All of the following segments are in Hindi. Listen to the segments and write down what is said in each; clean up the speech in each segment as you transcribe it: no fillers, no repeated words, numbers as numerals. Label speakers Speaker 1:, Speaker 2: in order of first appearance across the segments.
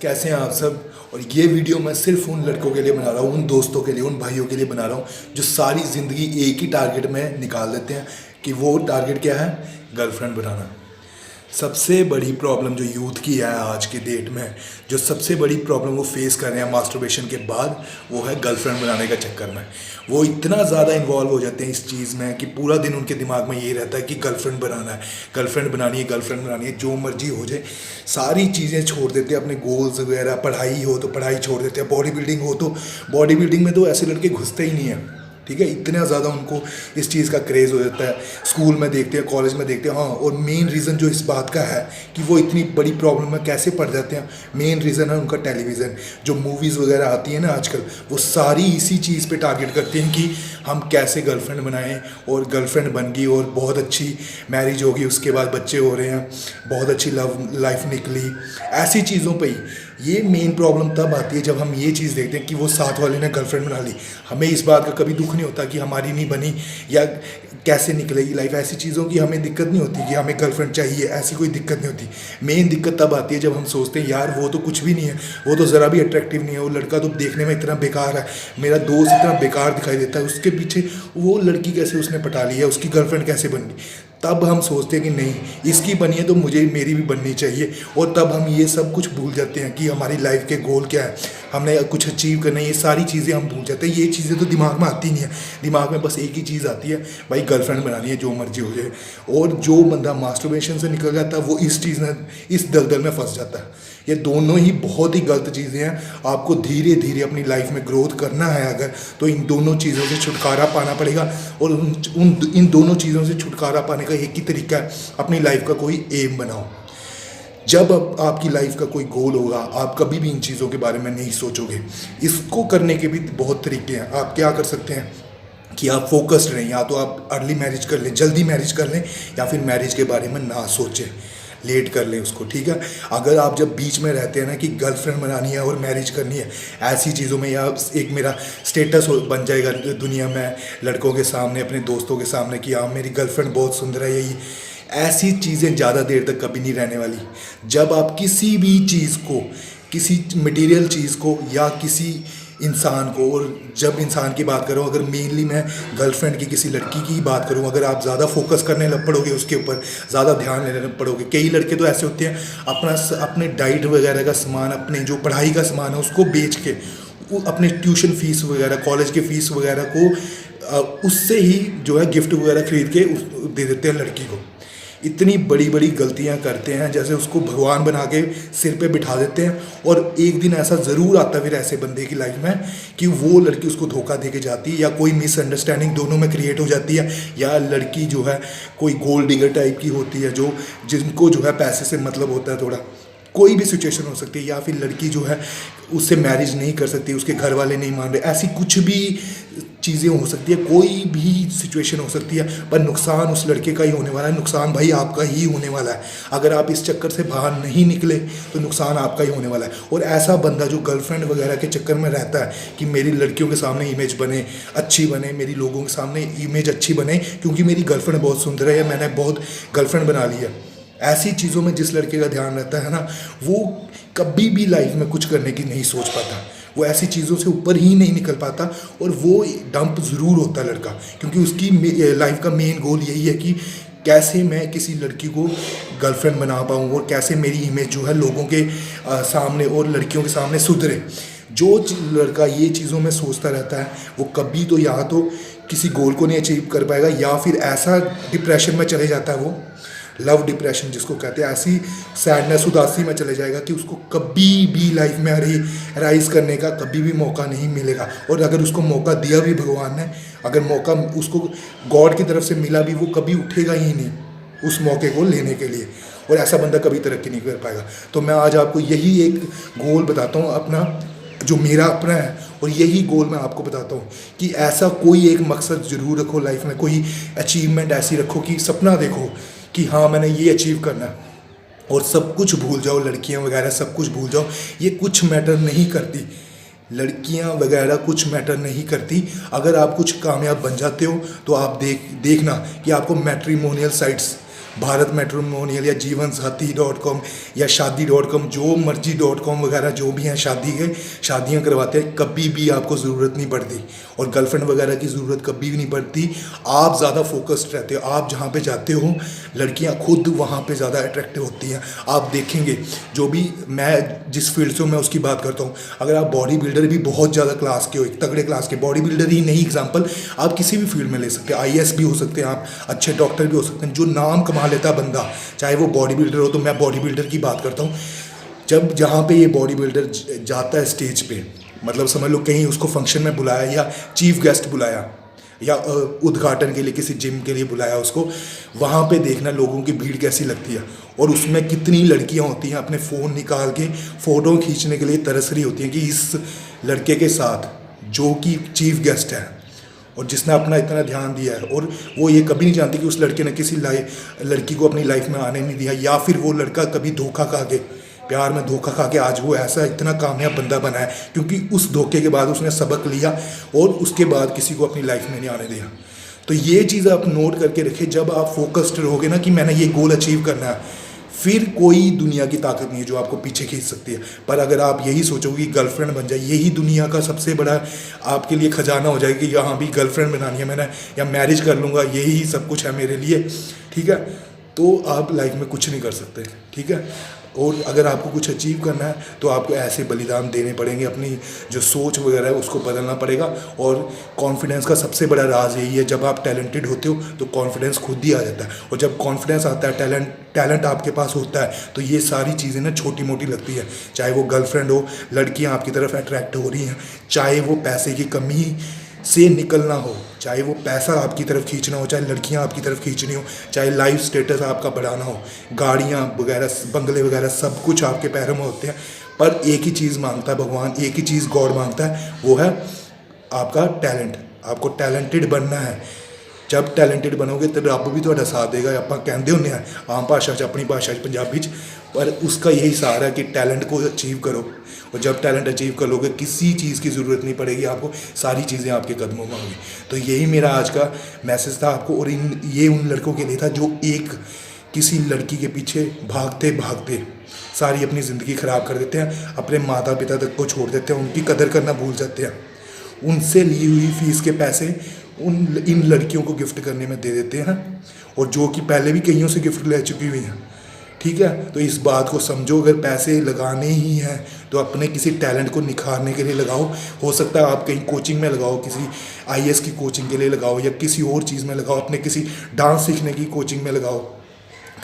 Speaker 1: कैसे हैं आप सब। और ये वीडियो मैं सिर्फ उन लड़कों के लिए बना रहा हूँ, उन दोस्तों के लिए, उन भाइयों के लिए बना रहा हूँ जो सारी ज़िंदगी एक ही टारगेट में निकाल देते हैं कि वो टारगेट क्या है, गर्लफ्रेंड बनाना। सबसे बड़ी प्रॉब्लम जो यूथ की है आज के डेट में, जो सबसे बड़ी प्रॉब्लम वो फेस कर रहे हैं मास्टरबेशन के बाद, वो है गर्लफ्रेंड बनाने का चक्कर में। वो इतना ज़्यादा इन्वॉल्व हो जाते हैं इस चीज़ में कि पूरा दिन उनके दिमाग में यही रहता है कि गर्लफ्रेंड बनाना है, गर्लफ्रेंड बनानी है, गर्लफ्रेंड बनानी है, जो मर्जी हो जाए। सारी चीज़ें छोड़ देते हैं, अपने गोल्स वगैरह, पढ़ाई हो तो पढ़ाई छोड़ देते हैं, बॉडी बिल्डिंग हो तो बॉडी बिल्डिंग में तो ऐसे लड़के घुसते ही नहीं हैं। ठीक है, इतना ज़्यादा उनको इस चीज़ का क्रेज़ हो जाता है। स्कूल में देखते हैं, कॉलेज में देखते हैं। हाँ, और मेन रीज़न जो इस बात का है कि वो इतनी बड़ी प्रॉब्लम में कैसे पड़ जाते हैं, मेन रीज़न है उनका टेलीविज़न। जो मूवीज़ वगैरह आती है ना आजकल, वो सारी इसी चीज़ पे टारगेट करते हैं कि हम कैसे गर्लफ्रेंड बनाएं, और गर्लफ्रेंड बन गई और बहुत अच्छी मैरिज होगी, उसके बाद बच्चे हो रहे हैं, बहुत अच्छी लव लाइफ निकली, ऐसी चीज़ों पे ही। ये मेन प्रॉब्लम तब आती है जब हम ये चीज़ देखते हैं कि वो साथ वाले ने गर्लफ्रेंड बना ली। हमें इस बात का कभी दुख नहीं होता कि हमारी नहीं बनी या कैसे निकलेगी लाइफ, ऐसी चीज़ों की हमें दिक्कत नहीं होती कि हमें गर्लफ्रेंड चाहिए, ऐसी कोई दिक्कत नहीं होती। मेन दिक्कत तब आती है जब हम सोचते हैं यार वो तो कुछ भी नहीं है, वो तो ज़रा भी अट्रैक्टिव नहीं है, वो लड़का तो देखने में इतना बेकार है, मेरा दोस्त इतना बेकार दिखाई देता है, उसके पीछे वो लड़की कैसे उसने पटा ली है, उसकी गर्लफ्रेंड कैसे बन गई। तब हम सोचते हैं कि नहीं, इसकी बनी है तो मुझे मेरी भी बननी चाहिए। और तब हम ये सब कुछ भूल जाते हैं कि हमारी लाइफ के गोल क्या है, हमने कुछ अचीव करना है, ये सारी चीज़ें हम भूल जाते हैं। ये चीज़ें तो दिमाग में आती नहीं है, दिमाग में बस एक ही चीज़ आती है, भाई गर्लफ्रेंड बनानी है, जो मर्जी हो जाए। और जो बंदा मास्टरबेशन से निकल जाता है वो इस चीज़ में, इस दलदल में फंस जाता है। ये दोनों ही बहुत ही गलत चीज़ें हैं। आपको धीरे धीरे अपनी लाइफ में ग्रोथ करना है अगर, तो इन दोनों चीज़ों से छुटकारा पाना पड़ेगा। और इन दोनों चीज़ों से छुटकारा पाने का एक ही तरीका है, अपनी लाइफ का कोई एम बनाओ। जब आपकी लाइफ का कोई गोल होगा, आप कभी भी इन चीज़ों के बारे में नहीं सोचोगे। इसको करने के भी बहुत तरीके हैं। आप क्या कर सकते हैं कि आप फोकस्ड रहें, या तो आप अर्ली मैरिज कर लें, जल्दी मैरिज कर लें, या फिर मैरिज के बारे में ना सोचें, लेट कर लें उसको। ठीक है, अगर आप जब बीच में रहते हैं ना कि गर्लफ्रेंड बनानी है और मैरिज करनी है, ऐसी चीज़ों में, या एक मेरा स्टेटस बन जाएगा दुनिया में लड़कों के सामने, अपने दोस्तों के सामने कि हाँ मेरी गर्लफ्रेंड बहुत सुंदर है, यही, ऐसी चीज़ें ज़्यादा देर तक कभी नहीं रहने वाली। जब आप किसी भी चीज़ को, किसी मटेरियल चीज़ को या किसी इंसान को, और जब इंसान की बात करूँ, अगर मेनली मैं गर्लफ्रेंड की, किसी लड़की की बात करूँ, अगर आप ज़्यादा फोकस करने लग पड़ोगे, उसके ऊपर ज़्यादा ध्यान लेने लग पड़ोगे। कई लड़के तो ऐसे होते हैं, अपने डाइट वगैरह का सामान, अपने जो पढ़ाई का सामान है उसको बेच के, अपने ट्यूशन फीस वगैरह, कॉलेज के फीस वगैरह को उससे ही जो है गिफ्ट वगैरह खरीद के दे देते हैं लड़की को। इतनी बड़ी बड़ी गलतियां करते हैं, जैसे उसको भगवान बना के सिर पे बिठा देते हैं। और एक दिन ऐसा ज़रूर आता फिर ऐसे बंदे की लाइफ में कि वो लड़की उसको धोखा दे के जाती है, या कोई मिसअंडरस्टैंडिंग दोनों में क्रिएट हो जाती है, या लड़की जो है कोई गोल्ड डिगर टाइप की होती है, जो जिनको जो है पैसे से मतलब होता है थोड़ा। कोई भी सिचुएशन हो सकती है, या फिर लड़की जो है उससे मैरिज नहीं कर सकती, उसके घर वाले नहीं मान रहे, ऐसी कुछ भी चीज़ें हो सकती है, कोई भी सिचुएशन हो सकती है। पर नुकसान उस लड़के का ही होने वाला है, नुकसान भाई आपका ही होने वाला है। अगर आप इस चक्कर से बाहर नहीं निकले तो नुकसान आपका ही होने वाला है। और ऐसा बंदा जो गर्लफ्रेंड वगैरह के चक्कर में रहता है कि मेरी लड़कियों के सामने इमेज बने, अच्छी बने, मेरी लोगों के सामने इमेज अच्छी बने क्योंकि मेरी गर्लफ्रेंड बहुत सुंदर है, या मैंने बहुत गर्लफ्रेंड बना ली है, ऐसी चीज़ों में जिस लड़के का ध्यान रहता है ना, वो कभी भी लाइफ में कुछ करने की नहीं सोच पाता, वो ऐसी चीज़ों से ऊपर ही नहीं निकल पाता। और वो डंप ज़रूर होता है लड़का, क्योंकि उसकी लाइफ का मेन गोल यही है कि कैसे मैं किसी लड़की को गर्लफ्रेंड बना पाऊँ, और कैसे मेरी इमेज जो है लोगों के सामने और लड़कियों के सामने सुधरे। जो लड़का ये चीज़ों में सोचता रहता है, वो कभी तो या तो किसी गोल को नहीं अचीव कर पाएगा, या फिर ऐसा डिप्रेशन में चले जाता है, वो लव डिप्रेशन जिसको कहते हैं, ऐसी सैडनेस, उदासी में चले जाएगा कि उसको कभी भी लाइफ में राइज करने का कभी भी मौका नहीं मिलेगा। और अगर उसको मौका दिया भी भगवान ने, अगर मौका उसको गॉड की तरफ से मिला भी, वो कभी उठेगा ही नहीं उस मौके को लेने के लिए, और ऐसा बंदा कभी तरक्की नहीं कर पाएगा। तो मैं आज आपको यही एक गोल बताता हूँ अपना, जो मेरा अपना है, और यही गोल मैं आपको बताता हूँ कि ऐसा कोई एक मकसद ज़रूर रखो लाइफ में, कोई अचीवमेंट ऐसी रखो कि सपना देखो कि हाँ मैंने ये अचीव करना है, और सब कुछ भूल जाओ, लड़कियां वगैरह सब कुछ भूल जाओ, ये कुछ मैटर नहीं करती, लड़कियां वगैरह कुछ मैटर नहीं करती। अगर आप कुछ कामयाब बन जाते हो तो आप देखना कि आपको मैट्रिमोनियल साइट्स भारत मैट्रिमोनियल या जीवन साथी .com या शादी.com, जो मर्जी .com वगैरह जो भी हैं शादियाँ करवाते हैं, कभी भी आपको ज़रूरत नहीं पड़ती और गर्लफ्रेंड वगैरह की ज़रूरत कभी भी नहीं पड़ती। आप ज़्यादा फोकस्ड रहते हो, आप जहाँ पे जाते हो लड़कियाँ खुद वहाँ पे ज़्यादा अट्रैक्टिव होती हैं। आप देखेंगे जो भी, मैं जिस फील्ड से हूँ मैं उसकी बात करता हूँ, अगर आप बॉडी बिल्डर भी बहुत ज़्यादा क्लास के हो, एक तगड़े क्लास के बॉडी बिल्डर ही नहीं, एग्जाम्पल आप किसी भी फील्ड में ले सकते हैं, IAS भी हो सकते हैं, आप अच्छे डॉक्टर भी हो सकते हैं, जो नाम कमा लेता बंदा चाहे वो बॉडी बिल्डर हो। तो मैं बॉडी बिल्डर की बात करता हूँ, जब जहाँ पे ये बॉडी बिल्डर जाता है स्टेज पे, मतलब समझ लो कहीं उसको फंक्शन में बुलाया या चीफ गेस्ट बुलाया या उद्घाटन के लिए किसी जिम के लिए बुलाया उसको, वहाँ पे देखना लोगों की भीड़ कैसी लगती है और उसमें कितनी लड़कियाँ होती हैं अपने फ़ोन निकाल के फ़ोटो खींचने के लिए तरस रही होती हैं कि इस लड़के के साथ जो कि चीफ गेस्ट है और जिसने अपना इतना ध्यान दिया है, और वो ये कभी नहीं जानती कि उस लड़के ने किसी लड़की को अपनी लाइफ में आने नहीं दिया, या फिर वो लड़का कभी धोखा खा के, प्यार में धोखा खा के आज वो ऐसा इतना कामयाब बंदा बना है क्योंकि उस धोखे के बाद उसने सबक लिया और उसके बाद किसी को अपनी लाइफ में नहीं आने दिया। तो ये चीज़ आप नोट करके रखें, जब आप फोकस्ड रहोगे ना कि मैंने ये गोल अचीव करना है, फिर कोई दुनिया की ताकत नहीं है जो आपको पीछे खींच सकती है। पर अगर आप यही सोचोगे कि गर्लफ्रेंड बन जाए, यही दुनिया का सबसे बड़ा आपके लिए खजाना हो जाएगा कि यहाँ भी गर्लफ्रेंड बनानी है मैंने, या मैरिज कर लूँगा, यही सब कुछ है मेरे लिए, ठीक है, तो आप लाइफ में कुछ नहीं कर सकते, ठीक है। और अगर आपको कुछ अचीव करना है तो आपको ऐसे बलिदान देने पड़ेंगे, अपनी जो सोच वगैरह है उसको बदलना पड़ेगा। और कॉन्फिडेंस का सबसे बड़ा राज यही है, जब आप टैलेंटेड होते हो तो कॉन्फिडेंस खुद ही आ जाता है, और जब कॉन्फिडेंस आता है, टैलेंट आपके पास होता है, तो ये सारी चीज़ें ना छोटी मोटी लगती है। चाहे वो गर्लफ्रेंड हो, लड़कियाँ आपकी तरफ अट्रैक्ट हो रही हैं, चाहे वो पैसे की कमी से निकलना हो, चाहे वो पैसा आपकी तरफ खींचना हो, चाहे लड़कियां आपकी तरफ खींचनी हो, चाहे लाइफ स्टेटस आपका बढ़ाना हो, गाड़ियां वगैरह, बंगले वगैरह सब कुछ आपके पैरों में होते हैं। पर एक ही चीज़ मांगता है भगवान, एक ही चीज़ गॉड मांगता है, वो है आपका टैलेंट। आपको टैलेंटेड बनना है। जब टैलेंटेड बनोगे तो रब भी ਤੁਹਾਡਾ साथ देगा। आप कहते होंगे आम भाषा अपनी भाषा पंजाबी पर उसका यही सहारा है कि टैलेंट को अचीव करो, और जब टैलेंट अचीव कर लोगे किसी चीज़ की ज़रूरत नहीं पड़ेगी आपको, सारी चीज़ें आपके कदमों में होंगी। तो यही मेरा आज का मैसेज था आपको, और ये उन लड़कों के लिए था जो एक किसी लड़की के पीछे भागते भागते सारी अपनी ज़िंदगी ख़राब कर देते हैं, अपने माता पिता तक को छोड़ देते हैं, उनकी कदर करना भूल जाते हैं, उनसे ली हुई फीस के पैसे इन लड़कियों को गिफ्ट करने में दे देते हैं, और जो कि पहले भी कईयों से गिफ्ट ले चुकी हुई हैं, ठीक है। तो इस बात को समझो, अगर पैसे लगाने ही हैं तो अपने किसी टैलेंट को निखारने के लिए लगाओ। हो सकता है आप कहीं कोचिंग में लगाओ, किसी IAS की कोचिंग के लिए लगाओ, या किसी और चीज़ में लगाओ, अपने किसी डांस सीखने की कोचिंग में लगाओ,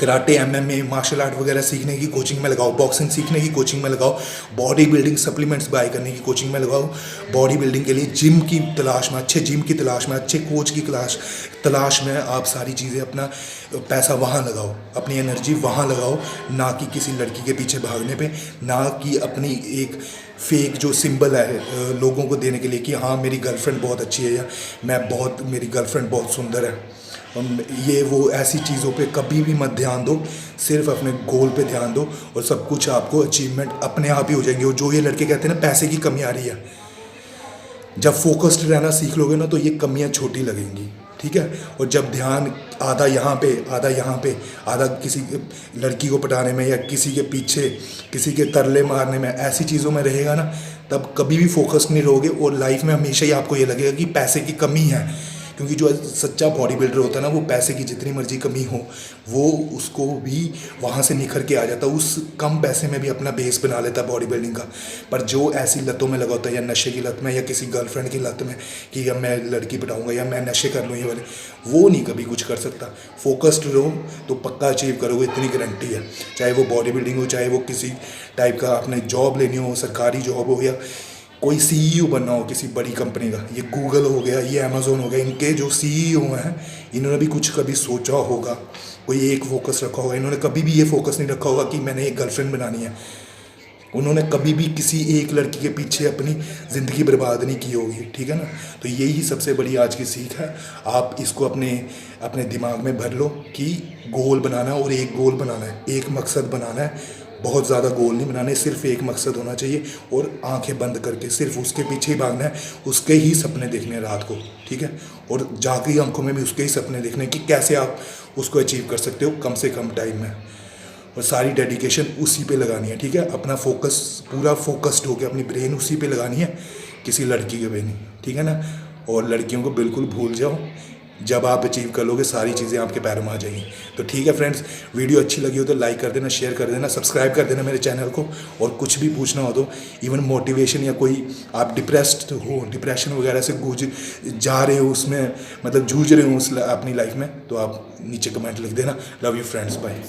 Speaker 1: कराटे MMA मार्शल आर्ट वगैरह सीखने की कोचिंग में लगाओ, बॉक्सिंग सीखने की कोचिंग में लगाओ, बॉडी बिल्डिंग सप्लीमेंट्स बाय करने की कोचिंग में लगाओ, बॉडी बिल्डिंग के लिए जिम की तलाश में, अच्छे जिम की तलाश में, अच्छे कोच की तलाश में आप सारी चीज़ें, अपना पैसा वहाँ लगाओ, अपनी एनर्जी वहाँ लगाओ, ना कि किसी लड़की के पीछे भागने पे, ना कि अपनी एक फेक जो सिंबल है लोगों को देने के लिए कि हाँ मेरी गर्लफ्रेंड बहुत अच्छी है, या मेरी गर्लफ्रेंड बहुत सुंदर है। ये वो ऐसी चीज़ों पे कभी भी मत ध्यान दो, सिर्फ अपने गोल पे ध्यान दो और सब कुछ आपको अचीवमेंट अपने आप ही हो जाएंगे। और जो ये लड़के कहते हैं ना पैसे की कमी आ रही है, जब फोकस्ड रहना सीख लोगे ना तो ये कमियां छोटी लगेंगी, ठीक है। और जब ध्यान आधा यहाँ पे आधा किसी लड़की को पटाने में या किसी के पीछे किसी के तरले मारने में, ऐसी चीज़ों में रहेगा ना, तब कभी भी फोकस नहीं रहोगे और लाइफ में हमेशा ही आपको ये लगेगा कि पैसे की कमी है। क्योंकि जो सच्चा बॉडी बिल्डर होता है ना, वो पैसे की जितनी मर्जी कमी हो वो उसको भी वहाँ से निखर के आ जाता है, उस कम पैसे में भी अपना बेस बना लेता है बॉडी बिल्डिंग का। पर जो ऐसी लतों में लगा होता है, या नशे की लत में, या किसी गर्लफ्रेंड की लत में कि या मैं लड़की पटाऊंगा या मैं नशे कर लूँ ये वाले, वो नहीं कभी कुछ कर सकता। फोकस्ड रहो तो पक्का अचीव करोगे, इतनी गारंटी है। चाहे वो बॉडी बिल्डिंग हो, चाहे वो किसी टाइप का अपने जॉब लेनी हो, सरकारी जॉब हो, या कोई CEO बनना हो किसी बड़ी कंपनी का, ये गूगल हो गया, ये अमेज़ोन हो गया, इनके जो CEO हैं इन्होंने भी कुछ कभी सोचा होगा, कोई एक फोकस रखा होगा। इन्होंने कभी भी ये फोकस नहीं रखा होगा कि मैंने एक गर्लफ्रेंड बनानी है। उन्होंने कभी भी किसी एक लड़की के पीछे अपनी ज़िंदगी बर्बाद नहीं की होगी, ठीक है ना। तो यही सबसे बड़ी आज की सीख है। आप इसको अपने दिमाग में भर लो कि गोल बनाना है, और एक गोल बनाना है, एक मकसद बनाना है, बहुत ज़्यादा गोल नहीं बनाने, सिर्फ एक मकसद होना चाहिए, और आंखें बंद करके सिर्फ उसके पीछे ही भागना है, उसके ही सपने देखने हैं रात को, ठीक है। और जागती आंखों में भी उसके ही सपने देखने कि कैसे आप उसको अचीव कर सकते हो कम से कम टाइम में। और सारी डेडिकेशन उसी पे लगानी है, ठीक है। अपना फोकस पूरा फोकस्ड होकर अपनी ब्रेन उसी पे लगानी है, किसी लड़की के पे नहीं, ठीक है ना। और लड़कियों को बिल्कुल भूल जाओ, जब आप अचीव कर लोगे सारी चीज़ें आपके पैरों में आ जाएंगी। तो ठीक है फ्रेंड्स, वीडियो अच्छी लगी हो तो लाइक कर देना, शेयर कर देना, सब्सक्राइब कर देना मेरे चैनल को। और कुछ भी पूछना हो तो, इवन मोटिवेशन या कोई आप डिप्रेस्ड हो, डिप्रेशन वगैरह से जा रहे हो, उसमें मतलब जूझ रहे हो उस अपनी लाइफ में, तो आप नीचे कमेंट लिख देना। Love you friends, bye.